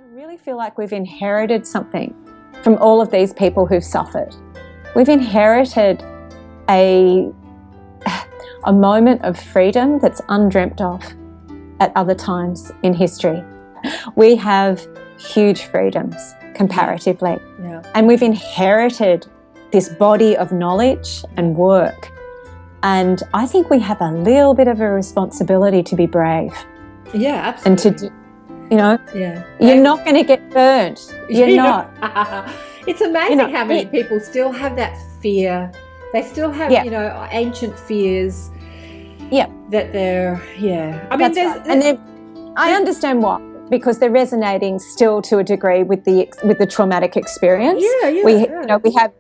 I really feel like we've inherited something from all of these people who've suffered. We've inherited a moment of freedom that's undreamt of at other times in history. We have huge freedoms comparatively. Yeah. And we've inherited this body of knowledge and work. And I think we have a little bit of a responsibility to be brave. Yeah, absolutely. And to do, you know, yeah. you're not going to get burnt. You're not. It's amazing how many people still have that fear. They still have, ancient fears. Yeah. That they're, I mean, I understand why, because they're resonating still to a degree with the traumatic experience. We have,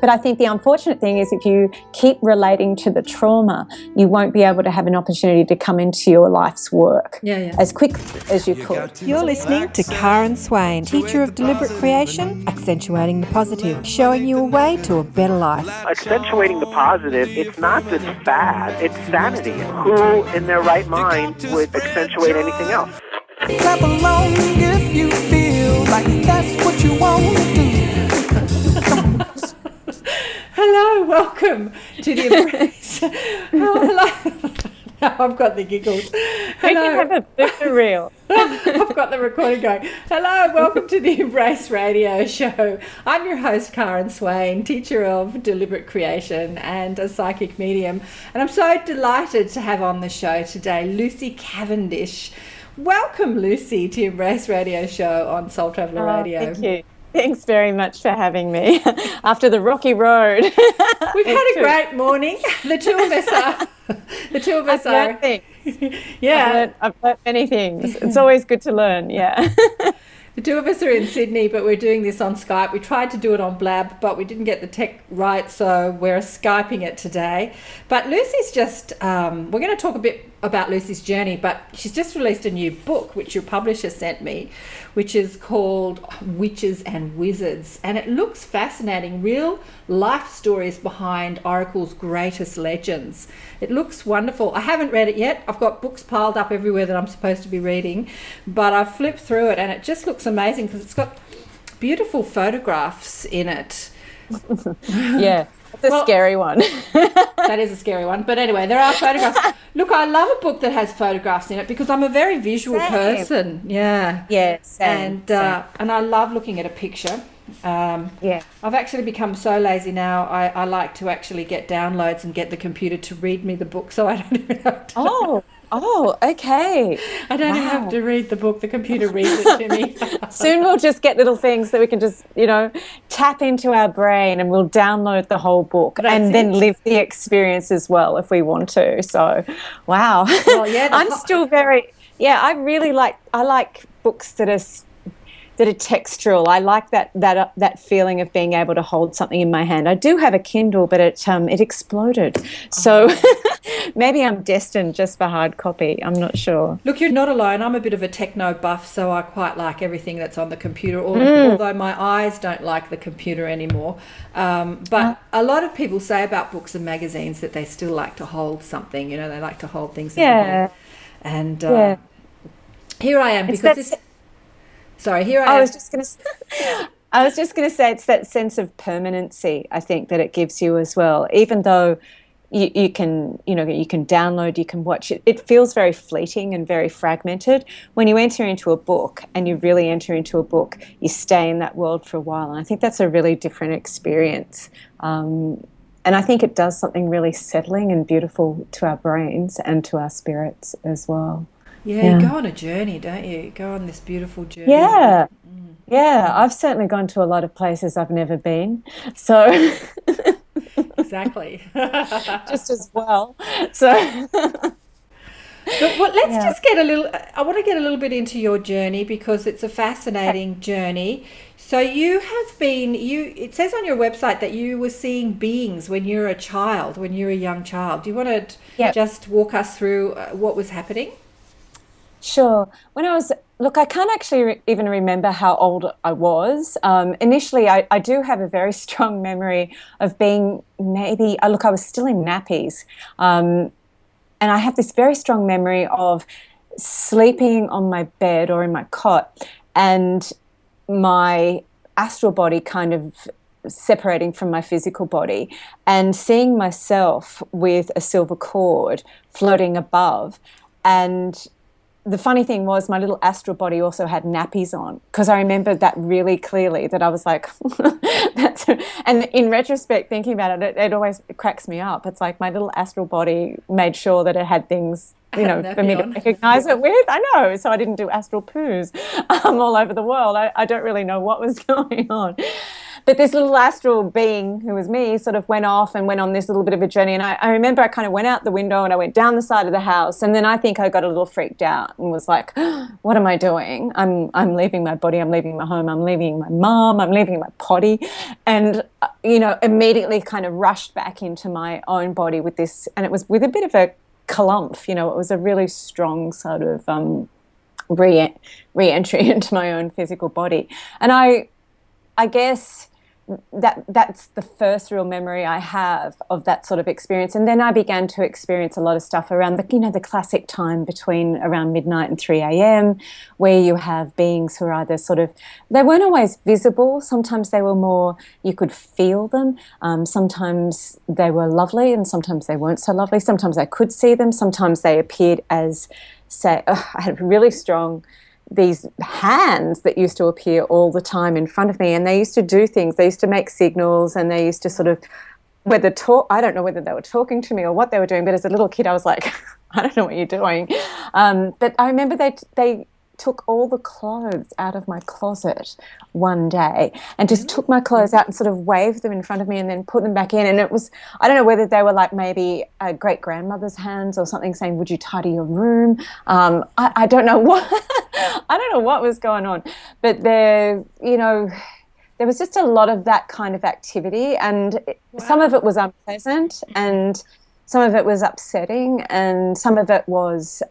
but I think the unfortunate thing is if you keep relating to the trauma, you won't be able to have an opportunity to come into your life's work as quickly as you could. You're listening to KAren Swain, teacher of Deliberate Creation, accentuating the positive, showing you a way to a better life. Accentuating the positive, it's not just fad, it's sanity. Who in their right mind would accentuate anything else? Clap along if you feel like that's what you want to do. Hello, welcome to the Embrace. Hello. Now I've got the giggles. Hello. We can have a blooper reel. I've got the recording going. Hello, welcome to the Embrace Radio Show. I'm your host, KAren Swain, teacher of Deliberate Creation and a psychic medium. And I'm so delighted to have on the show today Lucy Cavendish. Welcome, Lucy, to Embrace Radio Show on Soul Traveller Radio. Thank you. Thanks very much for having me after the rocky road. We've had a great morning. The two of us are. Yeah. I've learned many things. It's always good to learn, yeah. The two of us are in Sydney, but we're doing this on Skype. We tried to do it on Blab, but we didn't get the tech right, so we're Skyping it today. But Lucy's just, we're going to talk a bit about Lucy's journey, but she's just released a new book, which your publisher sent me, which is called Witches and Wizards. And it looks fascinating, real life stories behind Oracle's greatest legends. It looks wonderful. I haven't read it yet. I've got books piled up everywhere that I'm supposed to be reading, but I've flipped through it and it just looks amazing because it's got beautiful photographs in it. Yeah, it's a scary one. That is a scary one. But anyway, there are photographs. Look, I love a book that has photographs in it because I'm a very visual person. Yeah. Yeah, same. And I love looking at a picture. I've actually become so lazy now. I like to actually get downloads and get the computer to read me the book, so I don't even have to. Oh, okay. I don't even have to read the book. The computer reads it to me. Soon we'll just get little things that we can just, tap into our brain and we'll download the whole book then live the experience as well if we want to. So, wow. Well, yeah, I'm still I really like books that are textural. I like that feeling of being able to hold something in my hand. I do have a Kindle, but it exploded. So maybe I'm destined just for hard copy. I'm not sure. Look, you're not alone. I'm a bit of a techno buff, so I quite like everything that's on the computer, although my eyes don't like the computer anymore. But a lot of people say about books and magazines that they still like to hold something. They like to hold things in their hand. And here I am because Sorry, here I am. I was just going to say it's that sense of permanency, I think, that it gives you as well. Even though you can download, you can watch it. It feels very fleeting and very fragmented. When you enter into a book and you really enter into a book, you stay in that world for a while. And I think that's a really different experience. And I think it does something really settling and beautiful to our brains and to our spirits as well. Yeah, you go on a journey, don't you? You go on this beautiful journey. Yeah. Yeah, I've certainly gone to a lot of places I've never been. So exactly. Just as well. So Well, let's just get I want to get a little bit into your journey because it's a fascinating journey. So it says on your website that you were seeing beings when you were a young child. Do you want to just walk us through what was happening? Sure. I can't actually even remember how old I was. Initially, I do have a very strong memory of being I was still in nappies. And I have this very strong memory of sleeping on my bed or in my cot and my astral body kind of separating from my physical body, and seeing myself with a silver cord floating above. And the funny thing was, my little astral body also had nappies on, because I remember that really clearly, that I was like, and in retrospect, thinking about it, it always cracks me up. It's like my little astral body made sure that it had things, you know, for me to recognize it with. I know, so I didn't do astral poos all over the world. I don't really know what was going on. But this little astral being, who was me, sort of went off and went on this little bit of a journey. And I remember I kind of went out the window and I went down the side of the house. And then I think I got a little freaked out and was like, what am I doing? I'm leaving my body. I'm leaving my home. I'm leaving my mom. I'm leaving my potty. And, you know, immediately kind of rushed back into my own body with this. And it was with a bit of a clump, you know, it was a really strong sort of re-entry into my own physical body. And I guess that's the first real memory I have of that sort of experience. And then I began to experience a lot of stuff around the, you know, the classic time between around midnight and 3 a.m. where you have beings who are either sort of, they weren't always visible. Sometimes they were more, you could feel them. Sometimes they were lovely and sometimes they weren't so lovely. Sometimes I could see them. Sometimes they appeared as, say, I had really strong, these hands that used to appear all the time in front of me, and they used to do things. They used to make signals, and they used to sort of, I don't know whether they were talking to me or what they were doing, but as a little kid I was like, I don't know what you're doing. But I remember they took all the clothes out of my closet one day and just took my clothes out and sort of waved them in front of me and then put them back in. And it was, I don't know whether they were like maybe a great-grandmother's hands or something saying, would you tidy your room? I don't know what, I don't know what was going on. But there, you know, there was just a lot of that kind of activity, and some of it was unpleasant and some of it was upsetting, and some of it was,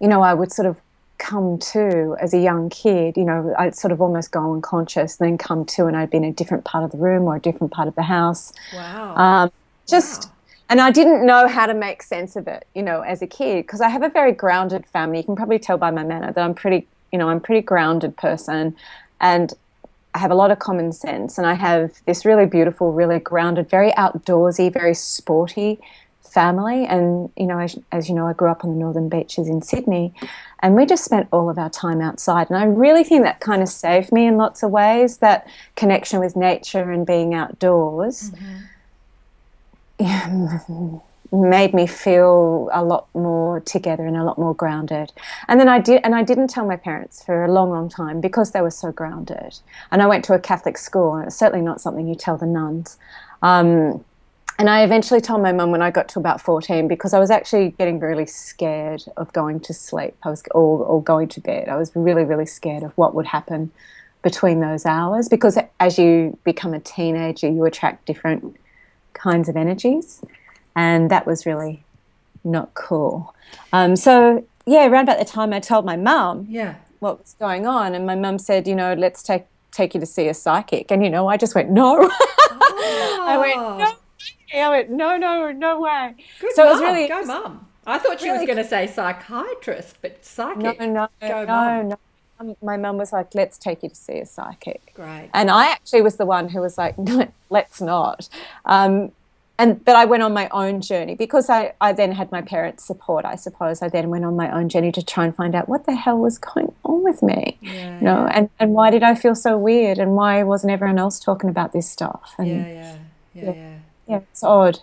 you know, I would sort of come to as a young kid, you know, I'd sort of almost go unconscious and then come to, and I'd be in a different part of the room or a different part of the house. Wow. And I didn't know how to make sense of it, you know, as a kid, because I have a very grounded family. You can probably tell by my manner that I'm pretty grounded person, and I have a lot of common sense, and I have this really beautiful, really grounded, very outdoorsy, very sporty family. And, you know, as you know, I grew up on the northern beaches in Sydney, and we just spent all of our time outside. And I really think that kind of saved me in lots of ways, that connection with nature and being outdoors. Made me feel a lot more together and a lot more grounded. And then I didn't tell my parents for a long, long time because they were so grounded. And I went to a Catholic school, and it's certainly not something you tell the nuns. And I eventually told my mum when I got to about 14, because I was actually getting really scared of going to sleep. Or going to bed. I was really, really scared of what would happen between those hours, because as you become a teenager, you attract different kinds of energies, and that was really not cool. So yeah, around about the time I told my mum what was going on, and my mum said, you know, let's take you to see a psychic. And, you know, I just went, no. I went, no way. Good so mom. It was really, go mum. I thought she was going to say psychiatrist, but psychic. No. My mum was like, let's take you to see a psychic. Great. And I actually was the one who was like, no, let's not. But I went on my own journey, because I then had my parents' support, I suppose. I then went on my own journey to try and find out what the hell was going on with me, you know, and why did I feel so weird, and why wasn't everyone else talking about this stuff? And yeah, it's odd.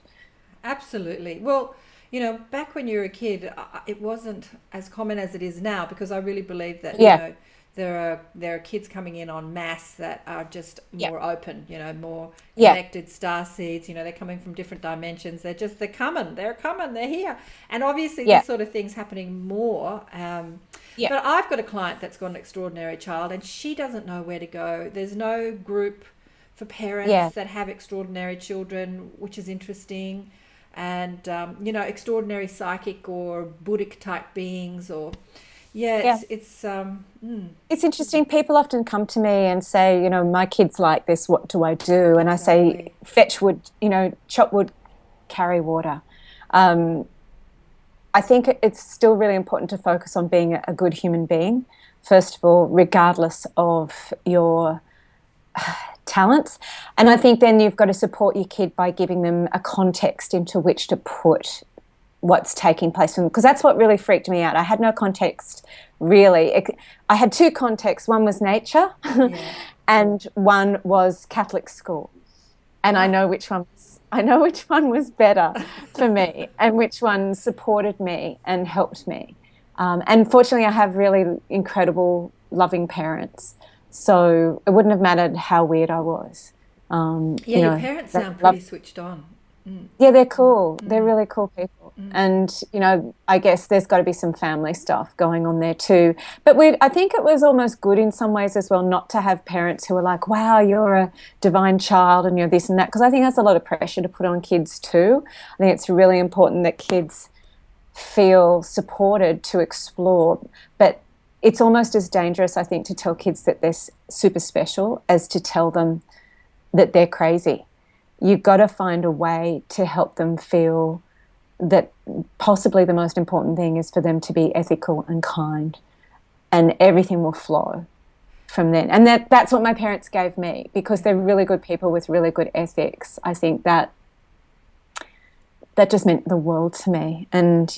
Absolutely. Well, you know, back when you were a kid, it wasn't as common as it is now, because I really believe that, you know, there are kids coming in en masse that are just more open, you know, more connected star seeds. You know, they're coming from different dimensions. They're coming, they're here. And obviously this sort of thing's happening more. But I've got a client that's got an extraordinary child, and she doesn't know where to go. There's no group for parents that have extraordinary children, which is interesting. And, you know, extraordinary psychic or Buddhic type beings, or... It's interesting. People often come to me and say, you know, my kid's like this, what do I do? And I say, fetch wood, you know, chop wood, carry water. I think it's still really important to focus on being a good human being first of all, regardless of your talents. And I think then you've got to support your kid by giving them a context into which to put what's taking place for them, because that's what really freaked me out. I had no context, really. I had two contexts. One was nature and one was Catholic school. And I know which one was better for me and which one supported me and helped me. And fortunately, I have really incredible, loving parents. So it wouldn't have mattered how weird I was. Your parents sound pretty switched on. Mm. Yeah, they're cool. They're really cool people. And, I guess there's got to be some family stuff going on there too. But I think it was almost good in some ways as well not to have parents who are like, wow, you're a divine child and you're this and that, because I think that's a lot of pressure to put on kids too. I think it's really important that kids feel supported to explore, but it's almost as dangerous, I think, to tell kids that they're super special as to tell them that they're crazy. You've got to find a way to help them feel that possibly the most important thing is for them to be ethical and kind, and everything will flow from then. And that's what my parents gave me, because they're really good people with really good ethics. I think that just meant the world to me. And,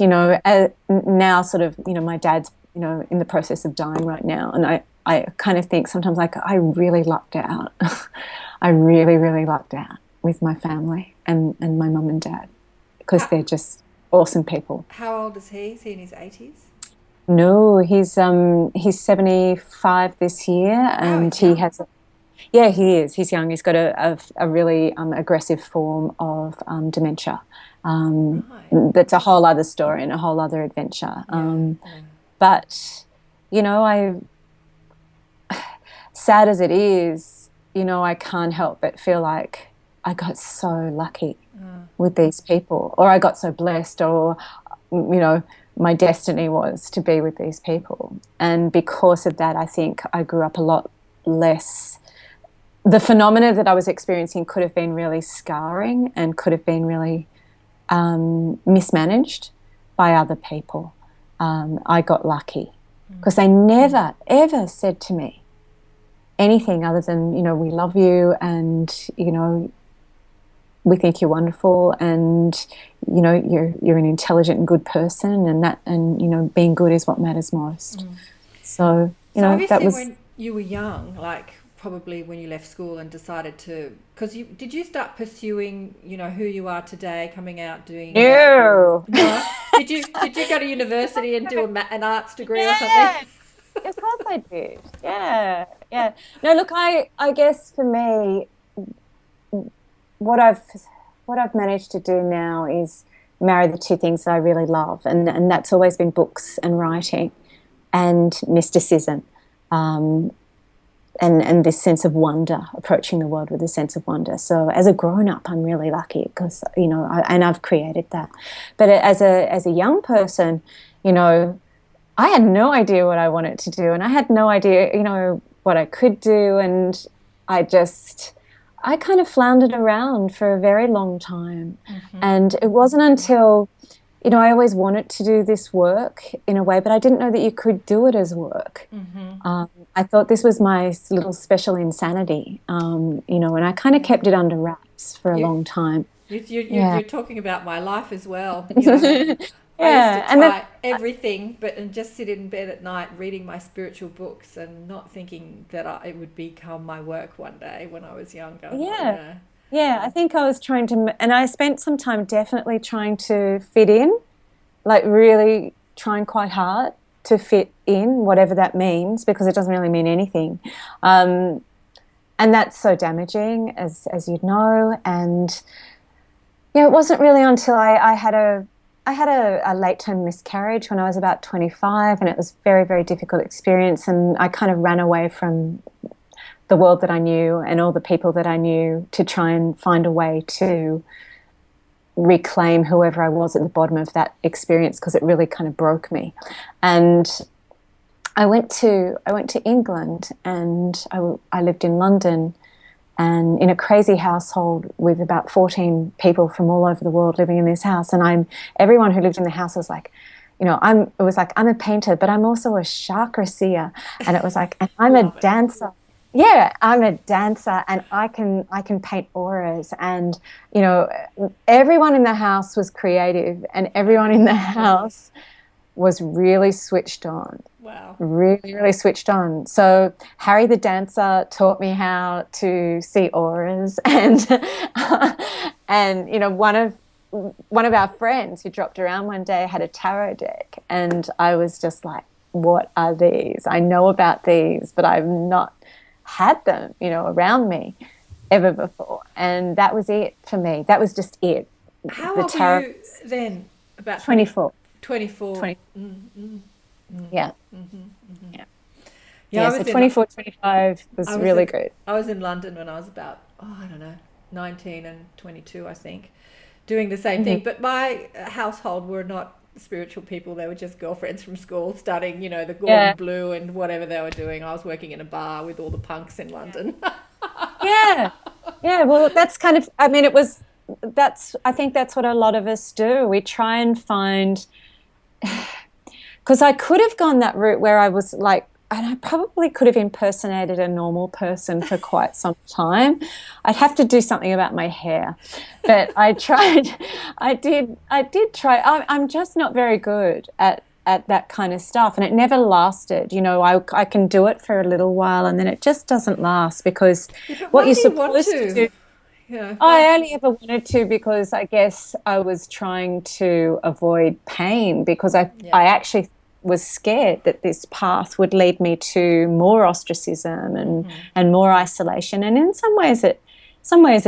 now sort of, my dad's, in the process of dying right now. And I kind of think sometimes like I really lucked out. I really, really lucked out with my family and my mum and dad, because they're just awesome people. How old is he? Is he in his 80s? No, he's 75 this year, and he has. Yeah, he is. He's young. He's got a really aggressive form of dementia. That's a whole other story and a whole other adventure. But, sad as it is, I can't help but feel like I got so lucky with these people, or I got so blessed, or, my destiny was to be with these people. And because of that, I think I grew up a lot less. The phenomena that I was experiencing could have been really scarring and could have been really mismanaged by other people. I got lucky because they never, ever said to me anything other than, we love you and, we think you're wonderful and, you're an intelligent and good person, and being good is what matters most. So, obviously that was... when you were young, like probably when you left school and decided to, because did you start pursuing, who you are today, coming out doing... No. Did you go to university and do an arts degree or something? Of course I did. Yeah. No, look, I guess for me, what I've managed to do now is marry the two things that I really love, and that's always been books and writing and mysticism, and this sense of wonder, approaching the world with a sense of wonder. So as a grown-up, I'm really lucky because, and I've created that. But as a young person, I had no idea what I wanted to do, and I had no idea, what I could do, and I kind of floundered around for a very long time. And it wasn't until, I always wanted to do this work in a way, but I didn't know that you could do it as work. I thought this was my little special insanity, and I kind of kept it under wraps for a long time. You're talking about my life as well. I used to try everything, and just sit in bed at night reading my spiritual books and not thinking that it would become my work one day when I was younger. Yeah, I think I was trying to, and I spent some time definitely trying to fit in, like really trying quite hard to fit in, whatever that means, because it doesn't really mean anything. And that's so damaging, as you'd know. And, it wasn't really until I had a late-term miscarriage when I was about 25, and it was a very, very difficult experience, and I kind of ran away from the world that I knew and all the people that I knew to try and find a way to reclaim whoever I was at the bottom of that experience, because it really kind of broke me. And I went to England, and I lived in London, and in a crazy household with about 14 people from all over the world living in this house. And everyone who lived in the house was like, it was like, I'm a painter, but I'm also a chakra seer. And it was like, and I'm a dancer. Yeah, I'm a dancer, and I can paint auras. And, everyone in the house was creative, and everyone in the house was really switched on. Wow. Really, really switched on. So Harry the dancer taught me how to see auras, and one of our friends who dropped around one day had a tarot deck, and I was just like, what are these? I know about these, but I've not had them, around me ever before. And that was it for me. That was just it. How old were you then? About 24. 24. 20. Yeah. Yeah. Yeah, so 24, 25 was really good. I was in London when I was about, 19 and 22, I think, doing the same thing. But my household were not spiritual people. They were just girlfriends from school studying, the Gordon Blue and whatever they were doing. I was working in a bar with all the punks in London. Yeah. Well, that's kind of, I think that's what a lot of us do. We try and find, because I could have gone that route where I was like, and I probably could have impersonated a normal person for quite some time. I'd have to do something about my hair. But I tried. I did try. I'm just not very good at that kind of stuff, and it never lasted. I can do it for a little while, and then it just doesn't last, because what you're supposed to do. Yeah. I only ever wanted to because I guess I was trying to avoid pain, because I actually was scared that this path would lead me to more ostracism and more isolation. And in some ways it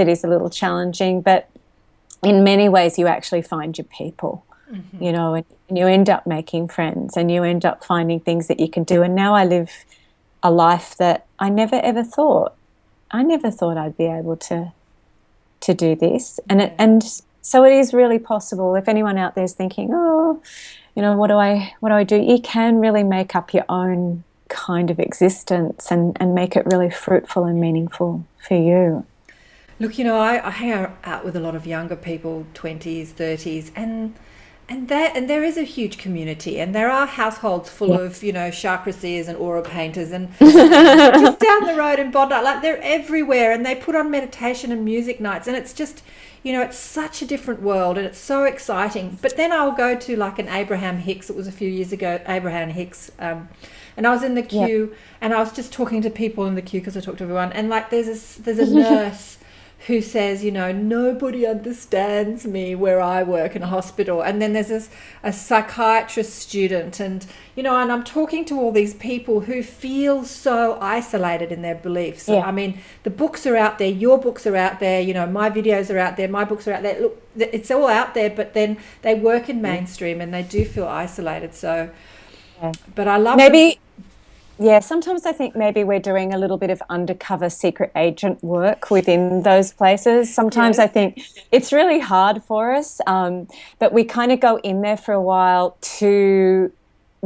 is a little challenging, but in many ways you actually find your people, and you end up making friends, and you end up finding things that you can do. And now I live a life that I never ever thought I'd be able to do this. And so it is really possible. If anyone out there is thinking, what do I do? You can really make up your own kind of existence and make it really fruitful and meaningful for you. Look, I hang out with a lot of younger people, 20s, 30s, and there is a huge community, and there are households full of, chakra seers and aura painters, and just down the road in Bondi, like they're everywhere, and they put on meditation and music nights, and it's just, it's such a different world, and it's so exciting. But then I'll go to like an Abraham Hicks, it was a few years ago, Abraham Hicks, and I was in the queue, and I was just talking to people in the queue, because I talk to everyone, and like there's a nurse who says, nobody understands me where I work in a hospital. And then there's a psychiatrist student, and, and I'm talking to all these people who feel so isolated in their beliefs. Yeah. I mean, the books are out there, your books are out there, my videos are out there, my books are out there. Look, it's all out there, but then they work in mainstream and they do feel isolated. So, but I love Yeah, sometimes I think maybe we're doing a little bit of undercover secret agent work within those places. Sometimes I think it's really hard for us, but we kind of go in there for a while to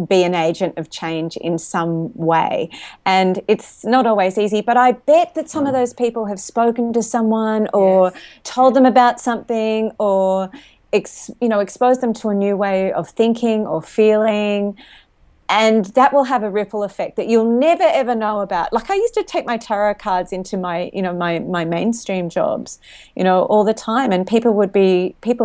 be an agent of change in some way. And it's not always easy, but I bet that some of those people have spoken to someone or told them about something, or exposed them to a new way of thinking or feeling. And that will have a ripple effect that you'll never, ever know about. Like, I used to take my tarot cards into my, my mainstream jobs, all the time. And people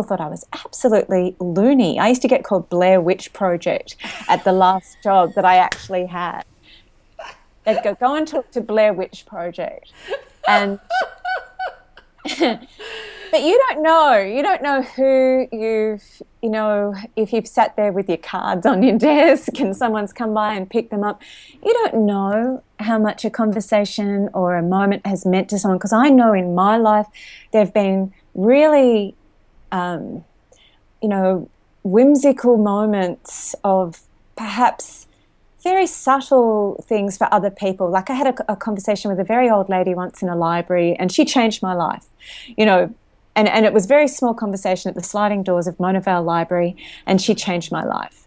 thought I was absolutely loony. I used to get called Blair Witch Project at the last job that I actually had. They'd go and talk to Blair Witch Project. And but you don't know who if you've sat there with your cards on your desk and someone's come by and picked them up, you don't know how much a conversation or a moment has meant to someone. Because I know in my life there have been really, whimsical moments of perhaps very subtle things for other people. Like, I had a conversation with a very old lady once in a library, and she changed my life, and it was a very small conversation at the sliding doors of Mona Vale Library, and she changed my life.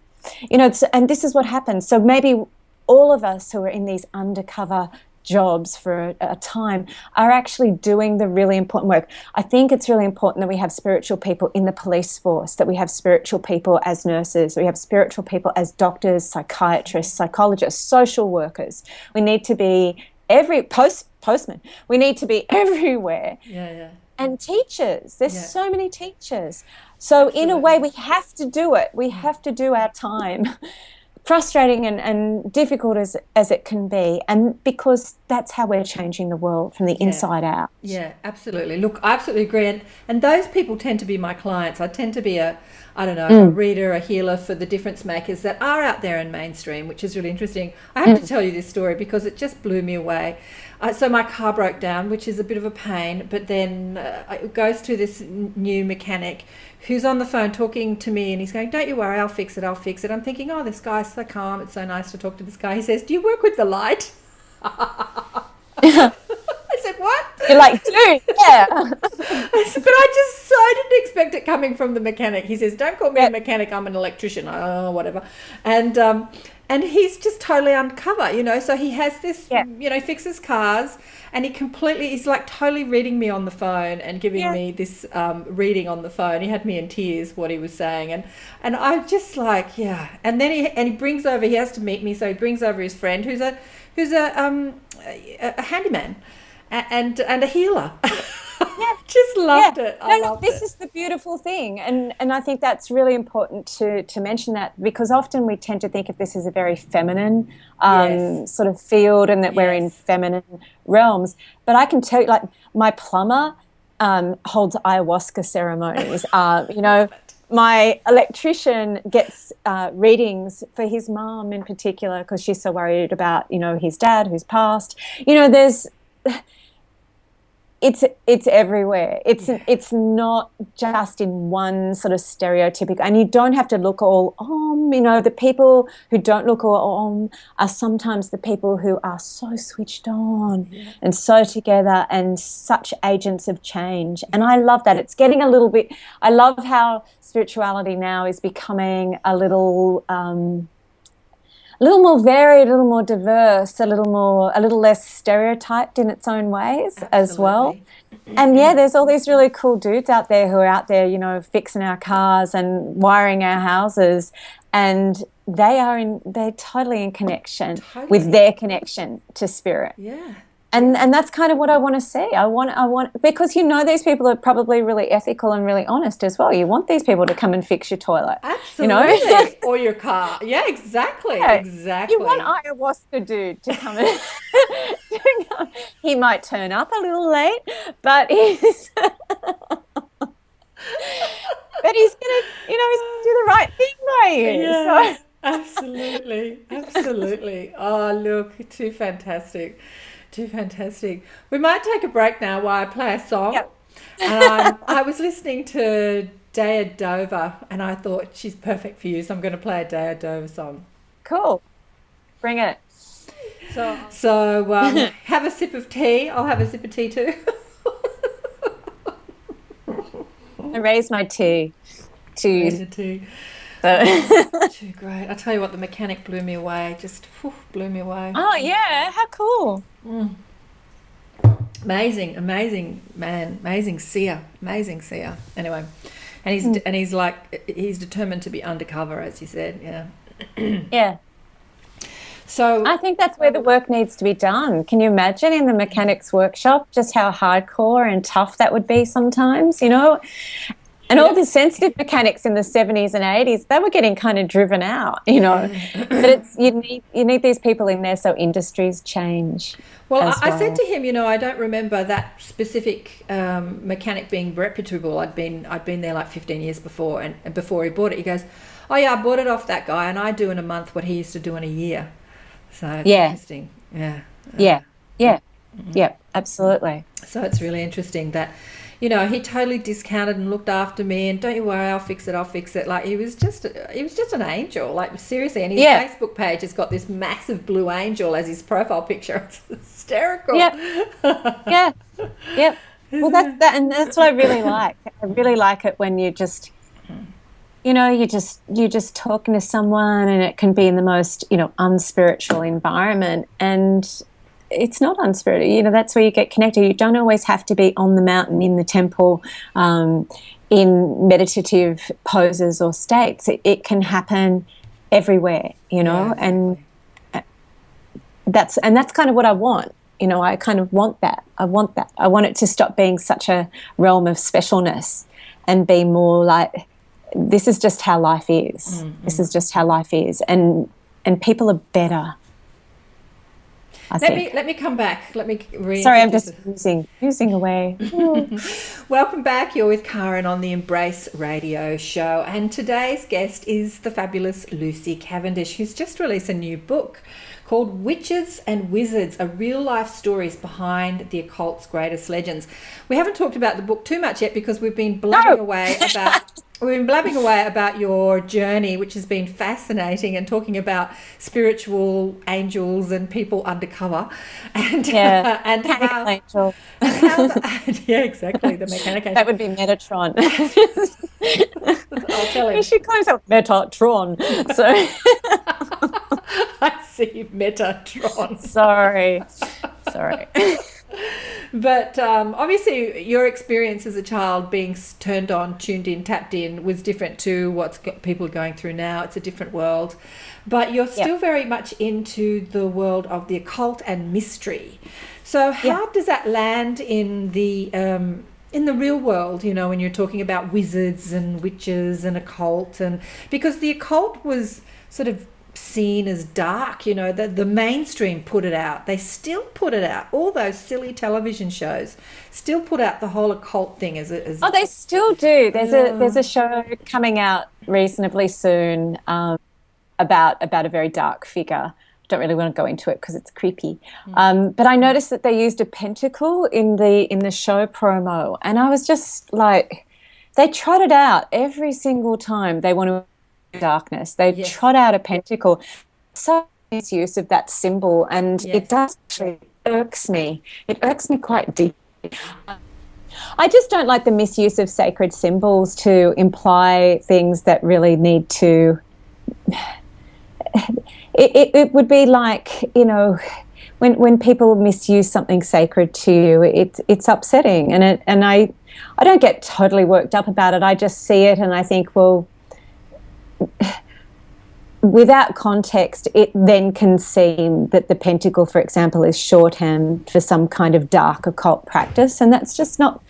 And this is what happens. So maybe all of us who are in these undercover jobs for a time are actually doing the really important work. I think it's really important that we have spiritual people in the police force, that we have spiritual people as nurses, we have spiritual people as doctors, psychiatrists, psychologists, social workers. We need to be postmen. We need to be everywhere. And teachers. There's so many teachers. So in a way, we have to do it. We have to do our time. Frustrating and difficult as it can be, and because that's how we're changing the world from the inside out. Yeah, absolutely. Look, I absolutely agree, and those people tend to be my clients. I tend to be a reader, a healer for the difference makers that are out there in mainstream, which is really interesting. I have to tell you this story because it just blew me away. So my car broke down, which is a bit of a pain, but then it goes to this new mechanic who's on the phone talking to me, and he's going, "Don't you worry, I'll fix it. I'm thinking, oh, this guy's so calm. It's so nice to talk to this guy. He says, "Do you work with the light?" I said, "What?" You're like, "Dude, yeah." I said, but I just so didn't expect it coming from the mechanic. He says, "Don't call me a mechanic. I'm an electrician." Oh, whatever. And he's just totally undercover, So he has this, he fixes cars, and he's like totally reading me on the phone and giving me this reading on the phone. He had me in tears what he was saying, and I just like, And then he brings over. He has to meet me, so he brings over his friend who's a handyman and a healer. Just loved it. This is the beautiful thing, and I think that's really important to mention that, because often we tend to think of this as a very feminine sort of field, and that we're in feminine realms. But I can tell you, like, my plumber holds ayahuasca ceremonies. My electrician gets readings for his mom in particular, because she's so worried about his dad who's passed. There's It's everywhere. It's not just in one sort of stereotypical, and you don't have to look all the people who don't look all are sometimes the people who are so switched on and so together and such agents of change. And I love that. It's getting a little bit, I love how spirituality now is becoming a little more varied, a little more diverse, a little less stereotyped in its own ways as well. And there's all these really cool dudes out there who are out there, fixing our cars and wiring our houses, and they're totally in connection with their connection to spirit. Yeah. And that's kind of what I want to see. I want because these people are probably really ethical and really honest as well. You want these people to come and fix your toilet. Absolutely. Or your car. Yeah, exactly. Exactly. You want ayahuasca dude to come in. He might turn up a little late, but he's gonna he's gonna do the right thing by you. Yeah, so. Absolutely. Oh, look, too fantastic. We might take a break now while I play a song. Yep. And I was listening to Daya Dover, and I thought she's perfect for you, so I'm going to play a Daya Dover song. Cool. Bring it. So have a sip of tea. I'll have a sip of tea too. I raised my tea. Too great. I tell you what, the mechanic blew me away. Just blew me away. Oh yeah, how cool. Amazing man, amazing seer. Anyway, and he's determined to be undercover, as you said. Yeah. So I think that's where the work needs to be done. Can you imagine in the mechanics workshop just how hardcore and tough that would be sometimes, And all the sensitive mechanics in the 70s and 80s, they were getting kind of driven out, But you need these people in there so industries change. Well, I said to him, I don't remember that specific mechanic being reputable. I'd been there like 15 years before, and before he bought it, he goes, "Oh yeah, I bought it off that guy, and I do in a month what he used to do in a year." So it's interesting. Yeah, absolutely. So it's really interesting that. He totally discounted and looked after me, and don't you worry, I'll fix it. Like he was just an angel, like seriously. And his Facebook page has got this massive blue angel as his profile picture. It's hysterical. Yeah. Well, that's what I really like. I really like it when you just, you're just talking to someone, and it can be in the most, unspiritual environment, and it's not unspirited. You know, that's where you get connected. You don't always have to be on the mountain, in the temple, in meditative poses or states. It can happen everywhere, you know, and that's kind of what I want. You know, I kind of want that. I want it to stop being such a realm of specialness and be more like, this is just how life is. Mm-hmm. This is just how life is. And people are better. Let me come back. Let me Sorry, I'm just using away. Welcome back. You're with Karen on the Embrace Radio Show, and today's guest is the fabulous Lucy Cavendish, who's just released a new book called Witches and Wizards, a real-life stories behind the occult's greatest legends. We haven't talked about the book too much yet because we've been blabbing away about your journey, which has been fascinating, and talking about spiritual angels and people undercover, and how angel. Yeah, exactly, the mechanic angel. That would be Metatron. I'll tell him. She calls herself Metatron. So I see Metatron. Sorry. But obviously your experience as a child being turned on, tuned in, tapped in was different to what people are going through now. It's a different world. But you're still very much into the world of the occult and mystery. So how does that land in the real world, you know, when you're talking about wizards and witches and occult? And because the occult was sort of seen as dark, you know, the mainstream put it out. They still put it out. All those silly television shows still put out the whole occult thing as they still do. There's a show coming out reasonably soon about a very dark figure. Don't really want to go into it because it's creepy. But I noticed that they used a pentacle in the show promo, and I was just like, they trot it out every single time they want to darkness. They trot out a pentacle. So misuse of that symbol, and it does actually irks me. It irks me quite deeply. I just don't like the misuse of sacred symbols to imply things that really need to. It would be like, you know, when people misuse something sacred to you, it's upsetting, and I don't get totally worked up about it. I just see it and I think, well, without context, it then can seem that the pentacle, for example, is shorthand for some kind of dark occult practice, and that's just not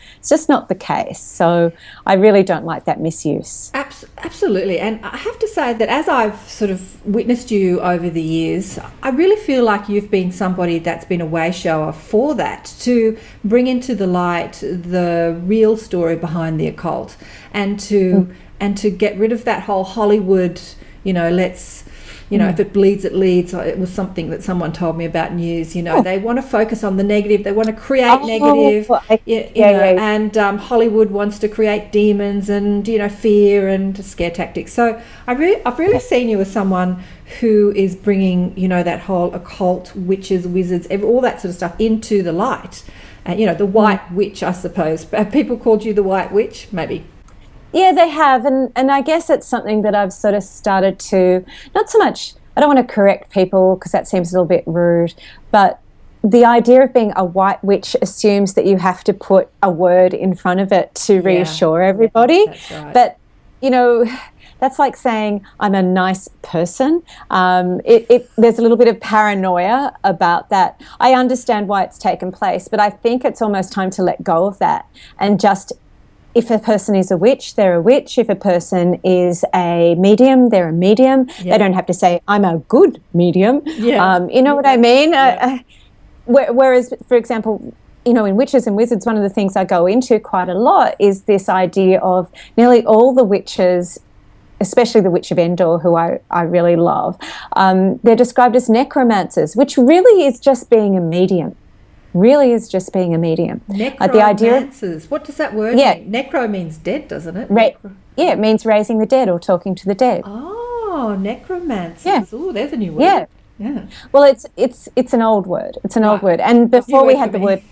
the case. So I really don't like that misuse. Absolutely. And I have to say that as I've sort of witnessed you over the years, I really feel like you've been somebody that's been a way shower for that, to bring into the light the real story behind the occult, and to get rid of that whole Hollywood, you know, if it bleeds, it leads. It was something that someone told me about news, you know. They want to focus on the negative. They want to create negative, and Hollywood wants to create demons and, you know, fear and scare tactics. So I've really seen you as someone who is bringing, you know, that whole occult, witches, wizards, all that sort of stuff into the light. You know, the white witch, I suppose. Have people called you the white witch? Maybe. Yeah, they have, and I guess it's something that I've sort of started to, not so much, I don't want to correct people because that seems a little bit rude, but the idea of being a white witch assumes that you have to put a word in front of it to reassure everybody. That's right. But, you know, that's like saying I'm a nice person. There's a little bit of paranoia about that. I understand why it's taken place, but I think it's almost time to let go of that and just, if a person is a witch, they're a witch. If a person is a medium, they're a medium. Yeah. They don't have to say, I'm a good medium. Yeah. You know what I mean? Yeah. Whereas, for example, you know, in Witches and Wizards, one of the things I go into quite a lot is this idea of nearly all the witches, especially the Witch of Endor, who I really love, they're described as necromancers, which really is just being a medium. Necromancers. What does that word mean? Necro means dead, doesn't it? It means raising the dead or talking to the dead. Oh, necromancers. Yeah. Oh, there's a new word. Yeah. Well, it's an old word. It's an old word. And before we had the word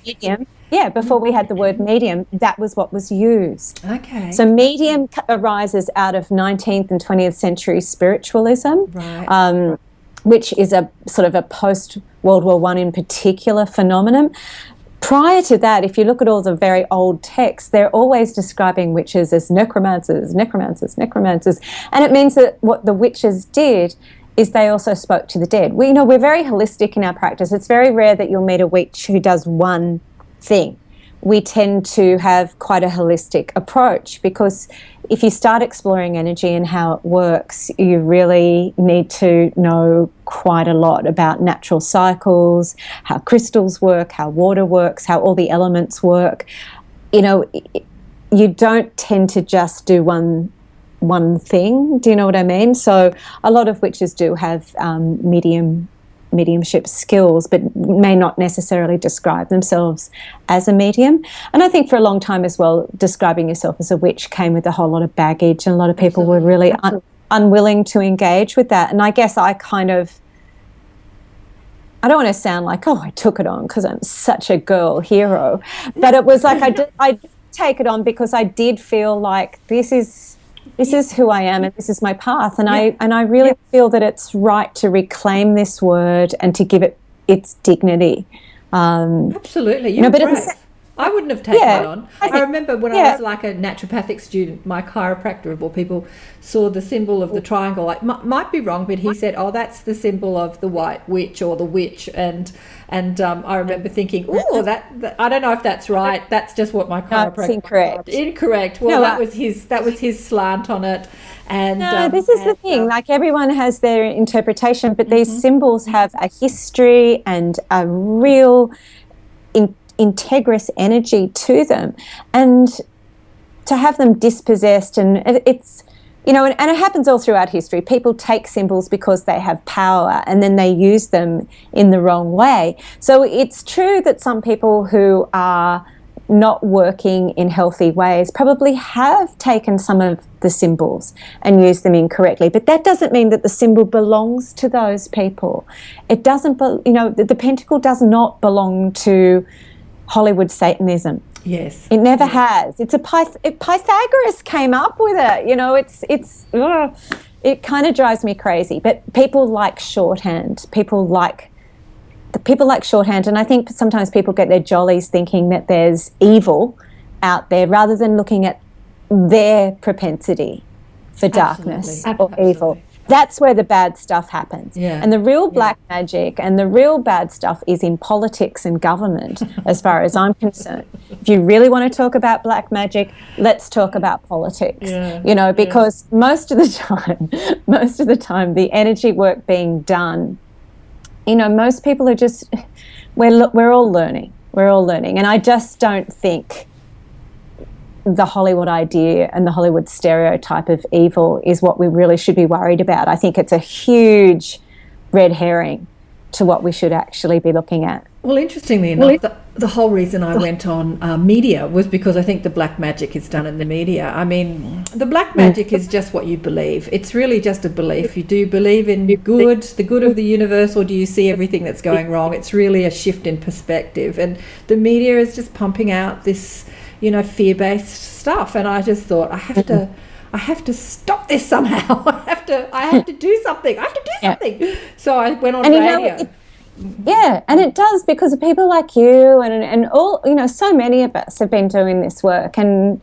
medium, that was what was used. Okay. So medium arises out of 19th and 20th century spiritualism, right. Which is a sort of a World War I in particular phenomenon. Prior to that, if you look at all the very old texts, they're always describing witches as necromancers, necromancers, necromancers. And it means that what the witches did is they also spoke to the dead. We're very holistic in our practice. It's very rare that you'll meet a witch who does one thing. We tend to have quite a holistic approach, because if you start exploring energy and how it works, you really need to know quite a lot about natural cycles, how crystals work, how water works, how all the elements work. You don't tend to just do one thing. Do you know what I mean? So a lot of witches do have mediumship skills, but may not necessarily describe themselves as a medium. And I think for a long time as well, describing yourself as a witch came with a whole lot of baggage, and a lot of people were really unwilling to engage with that. And I guess I don't want to sound like, I took it on because I'm such a girl hero, but it was like I did take it on because I did feel like this is who I am and this is my path, and I really feel that it's right to reclaim this word and to give it its dignity. Absolutely, you're brave. I wouldn't have taken it on. I remember when I was like a naturopathic student, my chiropractor of all people saw the symbol of the triangle. Like, might be wrong, but he said, that's the symbol of the white witch or the witch. And I remember thinking, that I don't know if that's right. That's just what my chiropractor. That's incorrect. Incorrect. Well, that was his slant on it. And this is the thing. Like, everyone has their interpretation, but these symbols have a history and a real integrous energy to them, and to have them dispossessed, and it's and it happens all throughout history. People take symbols because they have power, and then they use them in the wrong way. So it's true that some people who are not working in healthy ways probably have taken some of the symbols and used them incorrectly, but that doesn't mean that the symbol belongs to those people. It doesn't, the pentacle does not belong to Hollywood Satanism. Yes. It never has. It's Pythagoras came up with it. It kind of drives me crazy. But people like shorthand. People like shorthand, and I think sometimes people get their jollies thinking that there's evil out there rather than looking at their propensity for darkness or evil. That's where the bad stuff happens. Yeah. And the real black magic and the real bad stuff is in politics and government, as far as I'm concerned. If you really want to talk about black magic, let's talk about politics. Because most of the time, the energy work being done, most people are just, we're all learning. We're all learning. And I just don't think the Hollywood idea and the Hollywood stereotype of evil is what we really should be worried about. I think it's a huge red herring to what we should actually be looking at. Well, interestingly enough, the whole reason I went on media was because I think the black magic is done in the media. I mean, the black magic is just what you believe. It's really just a belief. You do believe in the good of the universe, or do you see everything that's going wrong? It's really a shift in perspective. And the media is just pumping out this, fear-based stuff. And I just thought, I have to stop this somehow. I have to do something. So I went on radio. And it does, because of people like you and all, so many of us have been doing this work, and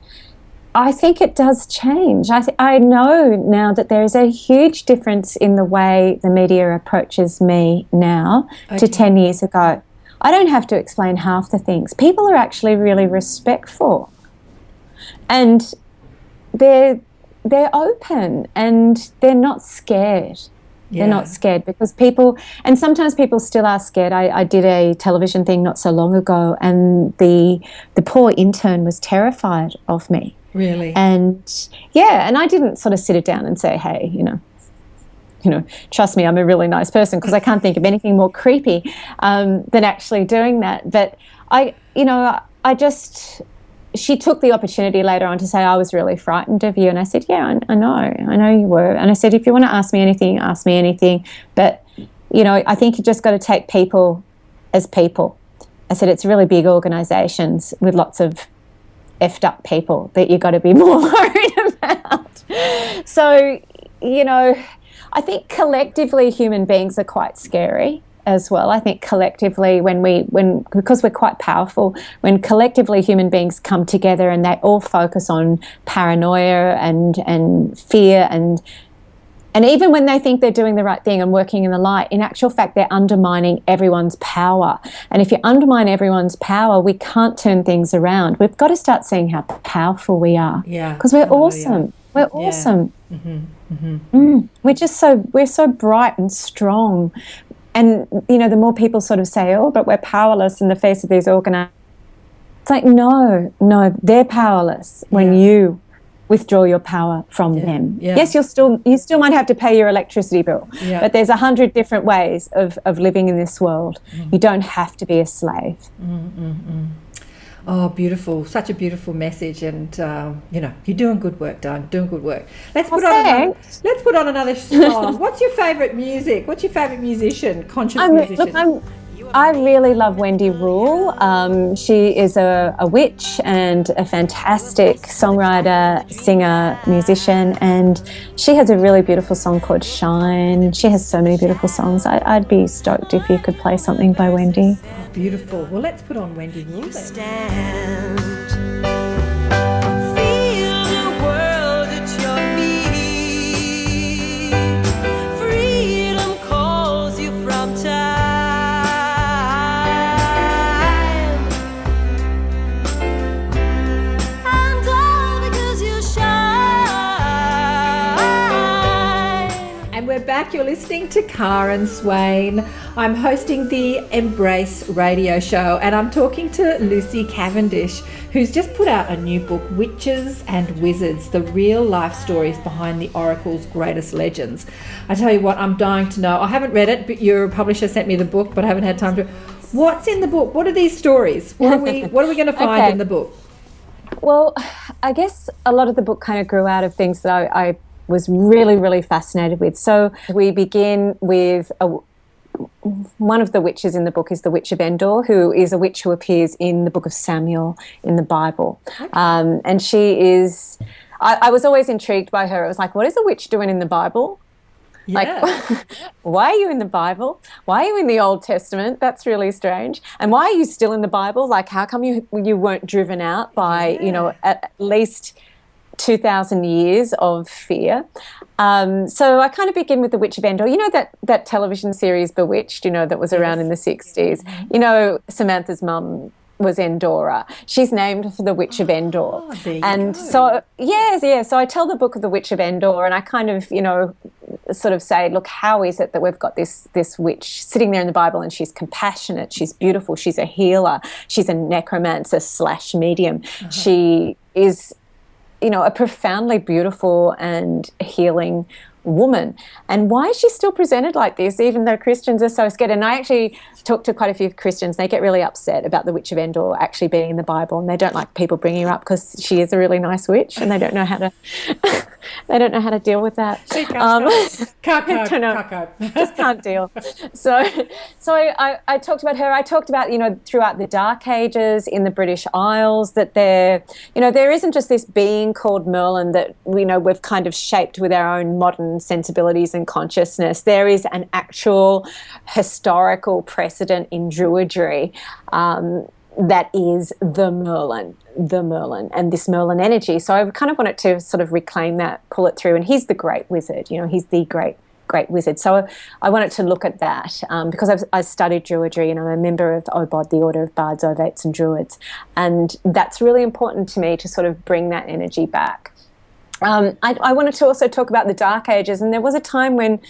I think it does change. I know now that there is a huge difference in the way the media approaches me now to 10 years ago. I don't have to explain half the things. People are actually really respectful, and they're open, and they're not scared. Yeah. They're not scared, because and sometimes people still are scared. I did a television thing not so long ago, and the poor intern was terrified of me. Really? And and I didn't sort of sit it down and say, hey, trust me, I'm a really nice person, because I can't think of anything more creepy than actually doing that. But she took the opportunity later on to say, I was really frightened of you. And I said, yeah, I know you were. And I said, if you want to ask me anything, ask me anything. But, I think you just got to take people as people. I said, it's really big organisations with lots of effed up people that you've got to be more worried about. So, I think collectively human beings are quite scary as well. I think collectively, because we're quite powerful, when collectively human beings come together and they all focus on paranoia and fear and even when they think they're doing the right thing and working in the light, in actual fact, they're undermining everyone's power. And if you undermine everyone's power, we can't turn things around. We've got to start seeing how powerful we are. Yeah. Because we're awesome. We're awesome. We're so bright and strong. And, the more people sort of say, oh, but we're powerless in the face of these organizations. It's like, no, they're powerless when you withdraw your power from them. Yeah. Yes, you still might have to pay your electricity bill, but there's 100 different ways of living in this world. You don't have to be a slave. Oh, beautiful! Such a beautiful message, and you're doing good work, darling. Doing good work. Let's put on another song. What's your favourite music? What's your favourite musician? Musician. Look, I really love Wendy Rule. She is a witch and a fantastic songwriter, singer, musician, and she has a really beautiful song called Shine. She has so many beautiful songs. I'd be stoked if you could play something by Wendy. Oh, beautiful. Well, let's put on Wendy Rule then. Back, you're listening to Karen Swain. I'm hosting the Embrace radio show, and I'm talking to Lucy Cavendish, who's just put out a new book, Witches and Wizards, the real life stories behind the Oracle's greatest legends. I tell you what, I'm dying to know. I haven't read it, but your publisher sent me the book, but I haven't had time to. What's in the book? What are these stories? What are we going to find in the book? Well, I guess a lot of the book kind of grew out of things that I was really, really fascinated with. So we begin with one of the witches in the book is the Witch of Endor, who is a witch who appears in the book of Samuel in the Bible. Okay. And she is, I was always intrigued by her. It was like, what is a witch doing in the Bible? Yeah. Like, why are you in the Bible? Why are you in the Old Testament? That's really strange. And why are you still in the Bible? Like, how come you weren't driven out by, at least 2,000 years of fear. So I kind of begin with the Witch of Endor. That television series Bewitched, that was around in the 60s. Samantha's mum was Endora. She's named for the Witch of Endor. So I tell the book of the Witch of Endor, and I kind of, sort of say, look, how is it that we've got this witch sitting there in the Bible, and she's compassionate, she's beautiful, she's a healer, she's a necromancer / medium. She is a profoundly beautiful and healing woman. And why is she still presented like this, even though Christians are so scared? And I actually talked to quite a few Christians. They get really upset about the Witch of Endor actually being in the Bible, and they don't like people bringing her up because she is a really nice witch, and they don't know how to deal with that. Just can't deal. So I talked about her. I talked about, throughout the Dark Ages in the British Isles, that there isn't just this being called Merlin that we've kind of shaped with our own modern sensibilities and consciousness. There is an actual historical precedent in Druidry that is the Merlin and this Merlin energy. So I kind of wanted to sort of reclaim that, pull it through, and he's the great wizard, he's the great wizard. So I wanted to look at that because I studied Druidry, and I'm a member of OBOD, the Order of Bards, Ovates and Druids, and that's really important to me to sort of bring that energy back. I wanted to also talk about the Dark Ages, and there was a time when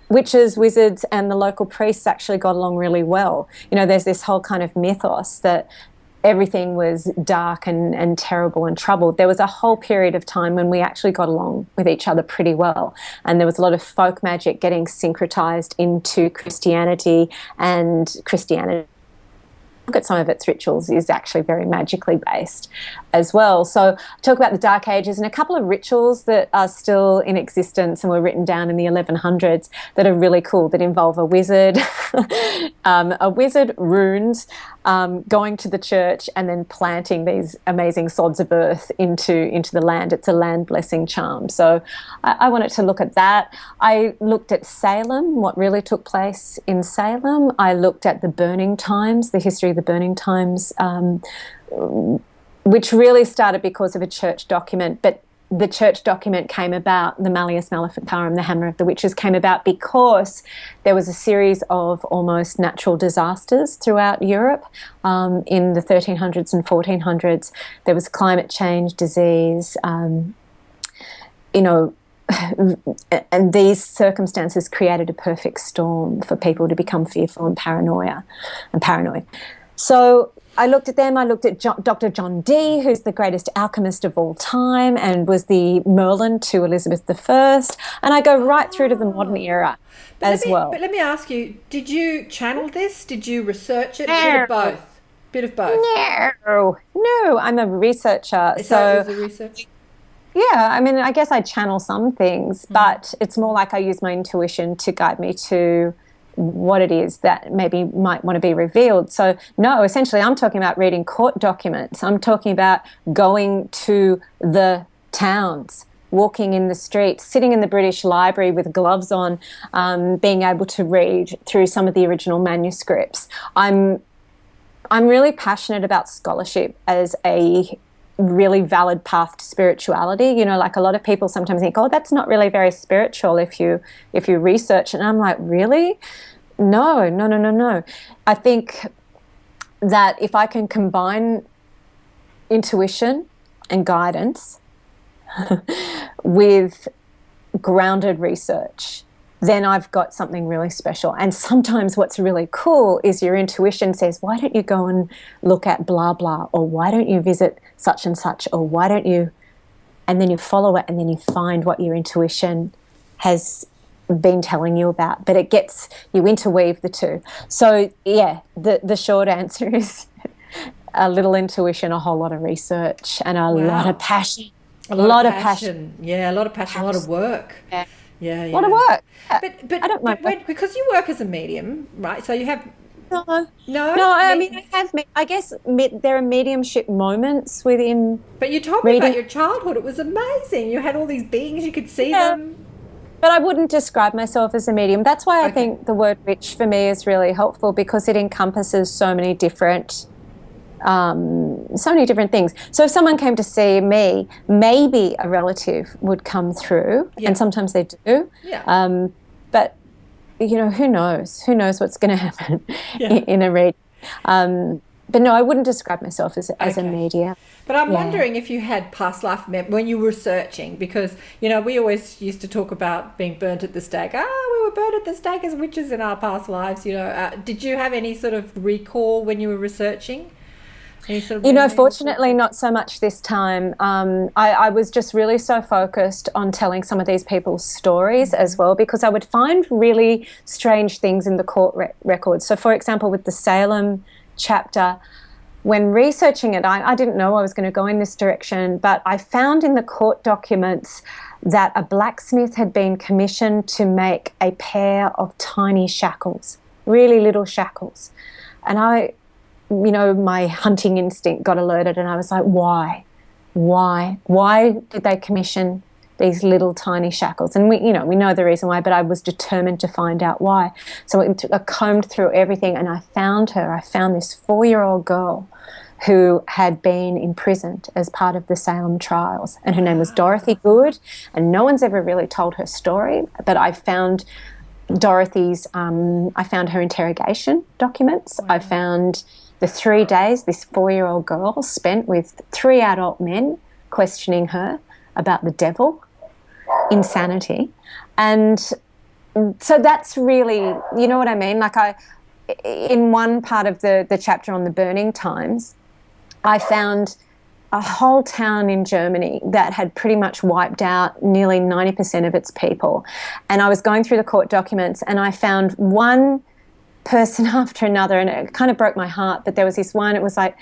witches, wizards, and the local priests actually got along really well. There's this whole kind of mythos that everything was dark and terrible and troubled. There was a whole period of time when we actually got along with each other pretty well, and there was a lot of folk magic getting syncretized into Christianity, and Christianity look at some of its rituals, is actually very magically based as well. So I talk about the Dark Ages and a couple of rituals that are still in existence and were written down in the 1100s that are really cool, that involve a wizard, runes, going to the church and then planting these amazing sods of earth into the land. It's a land blessing charm. So I wanted to look at that. I looked at Salem, what really took place in Salem. I looked at the burning times, the history of the burning times, which really started because of a church document, but the church document came about, the Malleus Maleficarum, the Hammer of the Witches, came about because there was a series of almost natural disasters throughout Europe in the 1300s and 1400s. There was climate change, disease, and these circumstances created a perfect storm for people to become fearful and paranoid. So I looked at them. I looked at Dr. John Dee, who's the greatest alchemist of all time and was the Merlin to Elizabeth I. And I go right through to the modern era well. But let me ask you, did you channel this? Did you research it? No. Bit of both? No, I'm a researcher. So it was a research? Yeah, I mean, I guess I channel some things, but it's more like I use my intuition to guide me to what it is that maybe might want to be revealed. So no, essentially I'm talking about reading court documents. I'm talking about going to the towns, walking in the streets, sitting in the British Library with gloves on, being able to read through some of the original manuscripts. I'm really passionate about scholarship as a really valid path to spirituality. Like a lot of people sometimes think, oh, that's not really very spiritual if you research. And I'm like, really? No. I think that if I can combine intuition and guidance with grounded research, then I've got something really special. And sometimes what's really cool is your intuition says, why don't you go and look at blah, blah, or why don't you visit such and such, or why don't you, and then you follow it and then you find what your intuition has been telling you about. But you interweave the two. So yeah, the short answer is a little intuition, a whole lot of research, and a lot of passion. A lot of passion. Yeah, a lot of passion, a lot of work. Yeah. A lot of work. But I don't mind. Because you work as a medium, right? So you have... No, I mean, I guess there are mediumship moments within... But you told me about your childhood. It was amazing. You had all these beings, you could see them. But I wouldn't describe myself as a medium. That's why I think the word witch for me is really helpful, because it encompasses so many different things. So if someone came to see me, maybe a relative would come through, and sometimes they do. Yeah. But who knows? Who knows what's going to happen in a read? But no, I wouldn't describe myself as a medium. But I'm wondering if you had past life when you were researching, because we always used to talk about being burnt at the stake. We were burnt at the stake as witches in our past lives. Did you have any sort of recall when you were researching? Fortunately not so much this time. I was just really so focused on telling some of these people's stories as well, because I would find really strange things in the court records. So, for example, with the Salem chapter, when researching it, I didn't know I was going to go in this direction, but I found in the court documents that a blacksmith had been commissioned to make a pair of tiny shackles, really little shackles. And my hunting instinct got alerted, and I was like, why? Why did they commission these little tiny shackles? And we know the reason why, but I was determined to find out why. So I combed through everything, and I found her. I found this 4-year-old girl who had been imprisoned as part of the Salem trials, and her name was Dorothy Good, and no one's ever really told her story, but I found I found her interrogation documents. Wow. I found the 3 days this 4-year-old girl spent with 3 adult men questioning her about the devil, insanity. And so that's really, you know what I mean? Like in one part of the chapter on the burning times, I found a whole town in Germany that had pretty much wiped out nearly 90% of its people. And I was going through the court documents, and I found one person after another, and it kind of broke my heart. But there was this one, it was like,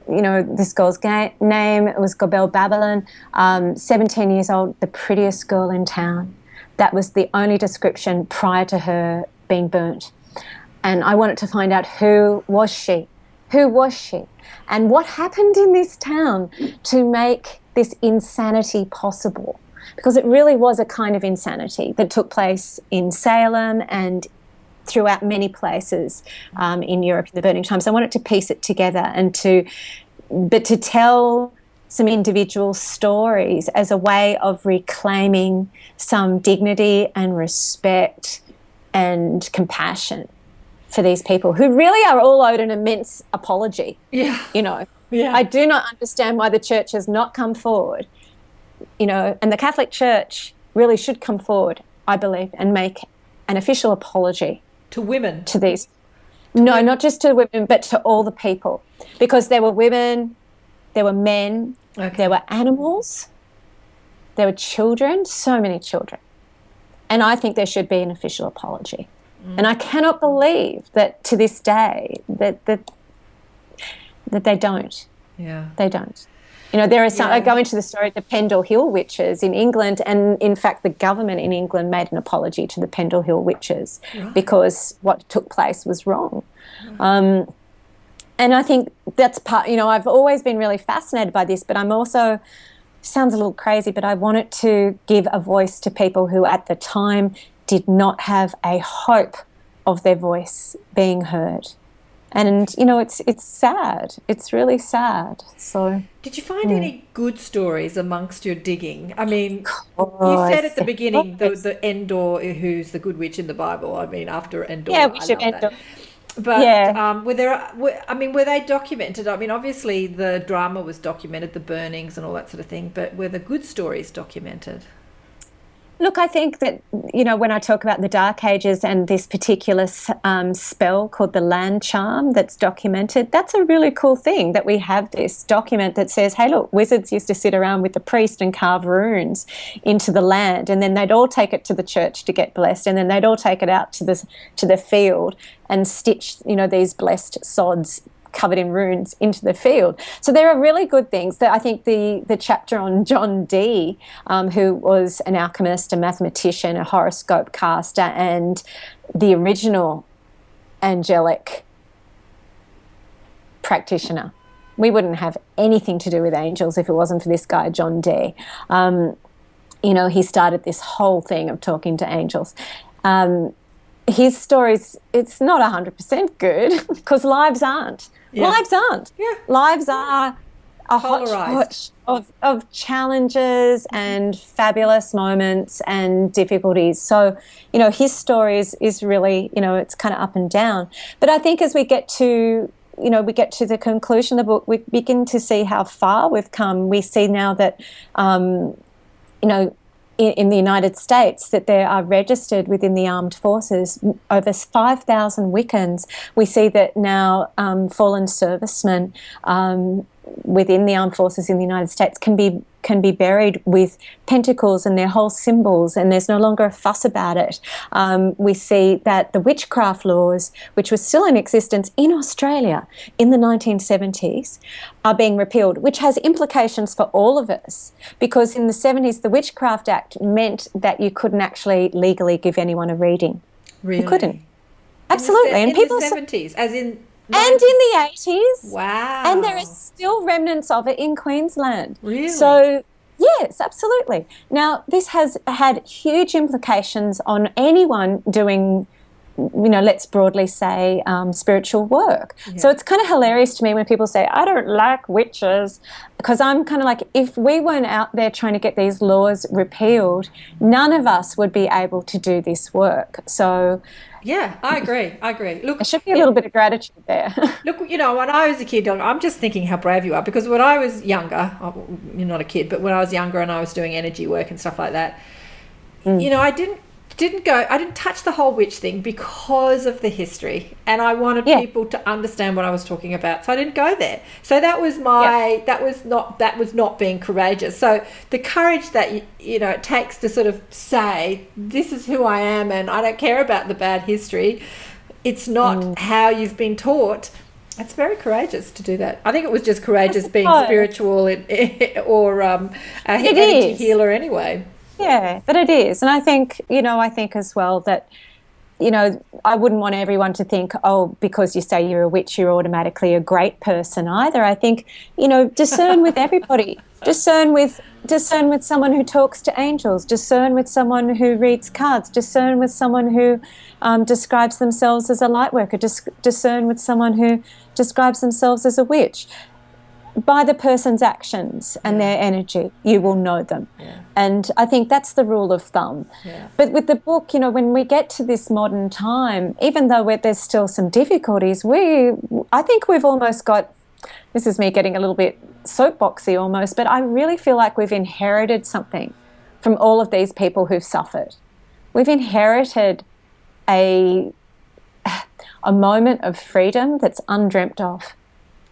this girl's name, it was Gobel Babylon, 17 years old, the prettiest girl in town. That was the only description prior to her being burnt. And I wanted to find out who was she, and what happened in this town to make this insanity possible. Because it really was a kind of insanity that took place in Salem and throughout many places in Europe in the burning times. I wanted to piece it together and to tell some individual stories as a way of reclaiming some dignity and respect and compassion for these people who really are all owed an immense apology. Yeah. Yeah. I do not understand why the church has not come forward, and the Catholic Church really should come forward, I believe, and make an official apology to women. To these. No, not just to women, but to all the people. Because there were women, there were men, there were animals, there were children, so many children. And I think there should be an official apology. And I cannot believe that to this day that they don't. Yeah. They don't. There are some, I go into the story of the Pendle Hill witches in England, and in fact the government in England made an apology to the Pendle Hill witches because what took place was wrong. And I think that's part, I've always been really fascinated by this, but I'm also, sounds a little crazy, but I wanted to give a voice to people who at the time did not have a hope of their voice being heard. And, it's sad. It's really sad. So, did you find any good stories amongst your digging? I mean, you said at the beginning the Endor, who's the good witch in the Bible. I mean, after Endor. Yeah, Witch of Endor. But were they documented? I mean, obviously the drama was documented, the burnings and all that sort of thing, but were the good stories documented? Look, I think that, when I talk about the Dark Ages and this particular spell called the land charm that's documented, that's a really cool thing that we have this document that says, hey, look, wizards used to sit around with the priest and carve runes into the land, and then they'd all take it to the church to get blessed, and then they'd all take it out to the field and stitch, these blessed sods covered in runes into the field. So there are really good things. That I think the chapter on John Dee, who was an alchemist, a mathematician, a horoscope caster, and the original angelic practitioner. We wouldn't have anything to do with angels if it wasn't for this guy, John Dee. He started this whole thing of talking to angels. His stories, it's not 100% good because lives aren't. Yeah. Lives aren't. Yeah. Lives are a hodgepodge of challenges and fabulous moments and difficulties. So, his story is really, it's kind of up and down. But I think as we get to the conclusion of the book, we begin to see how far we've come. We see now that, in the United States, that there are registered within the armed forces over 5,000 Wiccans. We see that now fallen servicemen within the armed forces in the United States can be buried with pentacles and their whole symbols, and there's no longer a fuss about it. We see that the witchcraft laws, which were still in existence in Australia in the 1970s, are being repealed, which has implications for all of us, because in the 70s the Witchcraft Act meant that you couldn't actually legally give anyone a reading. Really? You couldn't. Absolutely. In the 70s, as in... And in the 80s. Wow. And there is still remnants of it in Queensland. Really? So, yes, absolutely. Now, this has had huge implications on anyone doing, let's broadly say, spiritual work. Yeah. So it's kind of hilarious to me when people say, I don't like witches, because I'm kind of like, if we weren't out there trying to get these laws repealed, none of us would be able to do this work. So... Yeah, I agree. Look, there should be a little bit of gratitude there. Look, when I was a kid, I'm just thinking how brave you are, because when I was younger, you're not a kid, but when I was younger and I was doing energy work and stuff like that, I didn't touch the whole witch thing because of the history, and I wanted people to understand what I was talking about, so I didn't go there. So that was that was not being courageous. So the courage that it takes to sort of say, this is who I am and I don't care about the bad history, it's not how you've been taught. It's very courageous to do that. I think it was just courageous being spiritual or an energy healer anyway. Yeah, but it is. And I think as well that, I wouldn't want everyone to think, oh, because you say you're a witch, you're automatically a great person either. I think, discern with everybody. Discern with someone who talks to angels. Discern with someone who reads cards. Discern with someone who describes themselves as a light worker. Discern with someone who describes themselves as a witch. By the person's actions and their energy, you will know them. Yeah. And I think that's the rule of thumb. Yeah. But with the book, when we get to this modern time, even though there's still some difficulties, I think we've almost got, this is me getting a little bit soapboxy almost, but I really feel like we've inherited something from all of these people who've suffered. We've inherited a moment of freedom that's undreamt of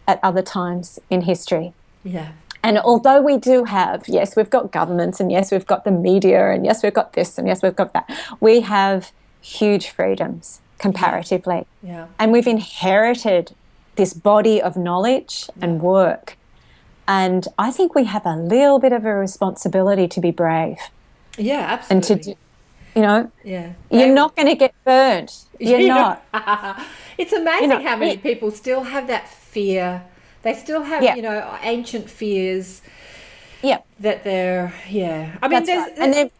at other times in history. Yeah. And although we do have, yes, we've got governments, and yes, we've got the media, and yes, we've got this, and yes, we've got that, we have huge freedoms comparatively. Yeah. And we've inherited this body of knowledge and work. And I think we have a little bit of a responsibility to be brave. Yeah, absolutely. And to do, yeah, you're not going to get burned. You're not. It's amazing how many people still have that fear. They still have, ancient fears. Yeah. That they're, I mean,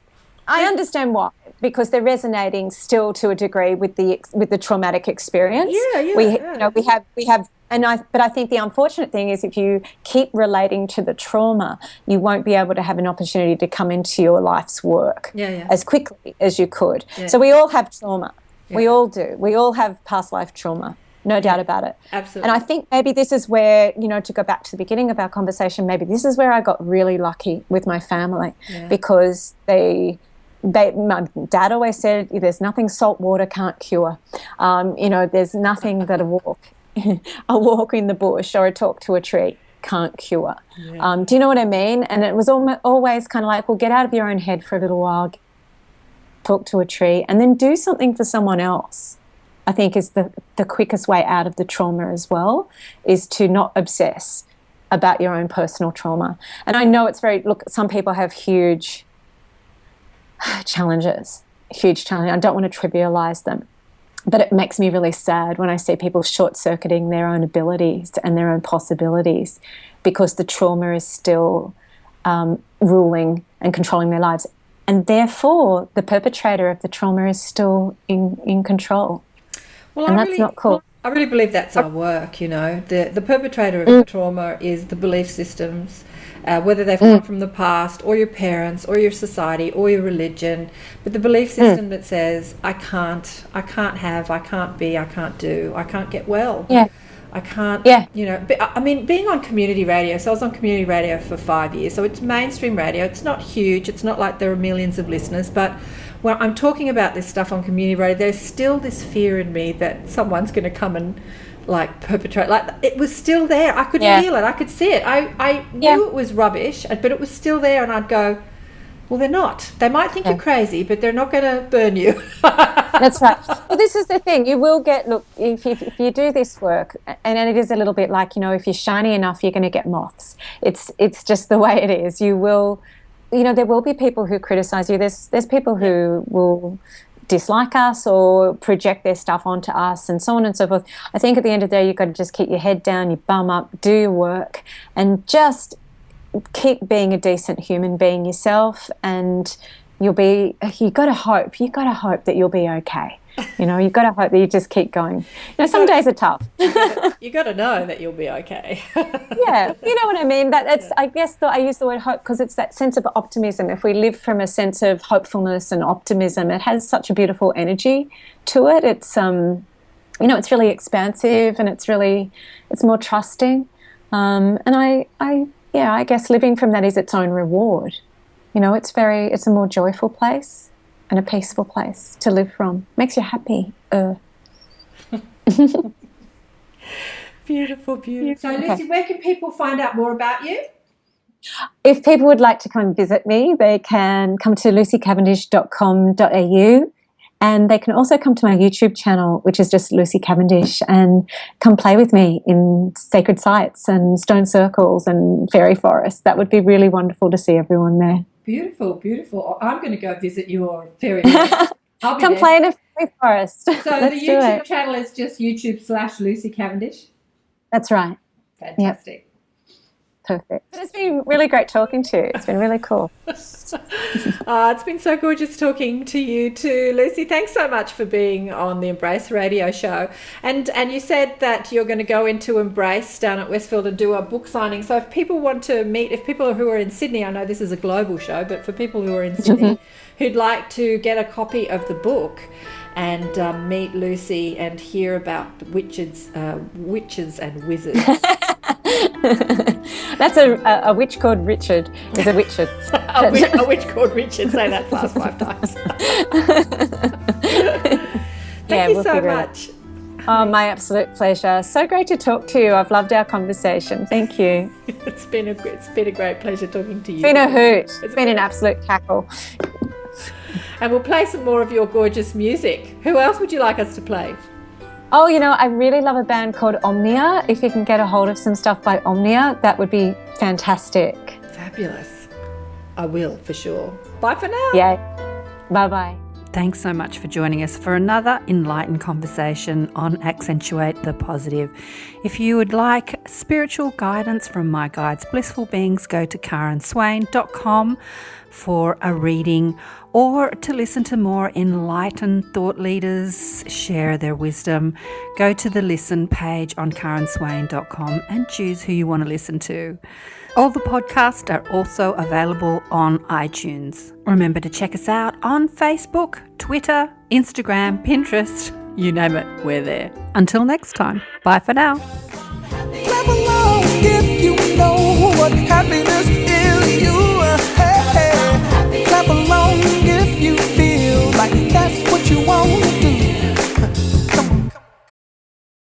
I understand why, because they're resonating still to a degree with the traumatic experience. We have. But I think the unfortunate thing is if you keep relating to the trauma, you won't be able to have an opportunity to come into your life's work as quickly as you could. Yeah. So we all have trauma. Yeah. We all do. We all have past life trauma, no doubt about it. Absolutely. And I think maybe this is where, to go back to the beginning of our conversation, maybe this is where I got really lucky with my family because my dad always said, there's nothing salt water can't cure. There's nothing that a walk in the bush or a talk to a tree can't cure. Yeah. Do you know what I mean? And it was always kind of like, well, get out of your own head for a little while, talk to a tree, and then do something for someone else. I think is the quickest way out of the trauma as well, is to not obsess about your own personal trauma. And I know it's some people have huge challenges. I don't want to trivialize them. But it makes me really sad when I see people short-circuiting their own abilities and their own possibilities because the trauma is still ruling and controlling their lives. And therefore, the perpetrator of the trauma is still in control. Well, and that's not cool. I really believe that's our work, The perpetrator of the trauma is the belief systems, whether they've come from the past or your parents or your society or your religion, but the belief system that says, I can't have, I can't be, I can't do, I can't get well. Yeah. I can't, I mean, being on community radio, so I was on community radio for 5 years, so it's mainstream radio. It's not huge. It's not like there are millions of listeners, but when I'm talking about this stuff on community radio, there's still this fear in me that someone's going to come and perpetrate. It was still there. I could feel it. I could see it. I knew it was rubbish, but it was still there, and I'd go, well, they're not. They might think you're crazy, but they're not going to burn you. That's right. Well, this is the thing. You will get, if you do this work, and it is a little bit like, if you're shiny enough, you're going to get moths. It's just the way it is. You will, there will be people who criticize you. There's people who will dislike us or project their stuff onto us and so on and so forth. I think at the end of the day, you've got to just keep your head down, your bum up, do your work, and just keep being a decent human being yourself, and you got to hope that you'll be okay. You've got to hope that you just keep going. Some days are tough. You got to know that you'll be okay. Yeah, you know what I mean? I guess I use the word hope because it's that sense of optimism. If we live from a sense of hopefulness and optimism, it has such a beautiful energy to it. It's it's really expansive, and it's more trusting. And I guess living from that is its own reward. It's a more joyful place and a peaceful place to live from. Makes you happy. Beautiful. So, Lucy, where can people find out more about you? If people would like to come and visit me, they can come to lucycavendish.com.au, And they can also come to my YouTube channel, which is just Lucy Cavendish, and come play with me in sacred sites and stone circles and fairy forests. That would be really wonderful to see everyone there. Beautiful, beautiful. I'm going to go visit your fairy forest. I'll be come there. play in a fairy forest. So Let's the do YouTube it. channel is just YouTube/Lucy Cavendish. That's right. Fantastic. Yep. Perfect. But it's been really great talking to you. It's been really cool. It's been so gorgeous talking to you too, Lucy. Thanks so much for being on the Embrace radio show. And you said that you're going to go into Embrace down at Westfield and do a book signing. So if people want to meet, if people who are in Sydney, I know this is a global show, but for people who are in Sydney who'd like to get a copy of the book and meet Lucy and hear about witches and wizards. That's a witch called Richard. Is a witcher. a witch called Richard. Say that fast 5 times. Thank you so much. Oh, my absolute pleasure. So great to talk to you. I've loved our conversation. Thank you. It's been a great pleasure talking to you. It's been a hoot. It's been an absolute cackle. And we'll play some more of your gorgeous music. Who else would you like us to play? Oh, I really love a band called Omnia. If you can get a hold of some stuff by Omnia, that would be fantastic. Fabulous. I will, for sure. Bye for now. Yeah. Bye-bye. Thanks so much for joining us for another enlightened conversation on Accentuate the Positive. If you would like spiritual guidance from my guides, Blissful Beings, go to KarenSwain.com for a reading, or to listen to more enlightened thought leaders share their wisdom. Go to the listen page on KarenSwain.com and choose who you want to listen to. All the podcasts are also available on iTunes. Remember to check us out on Facebook, Twitter, Instagram, Pinterest, you name it, we're there. Until next time, bye for now.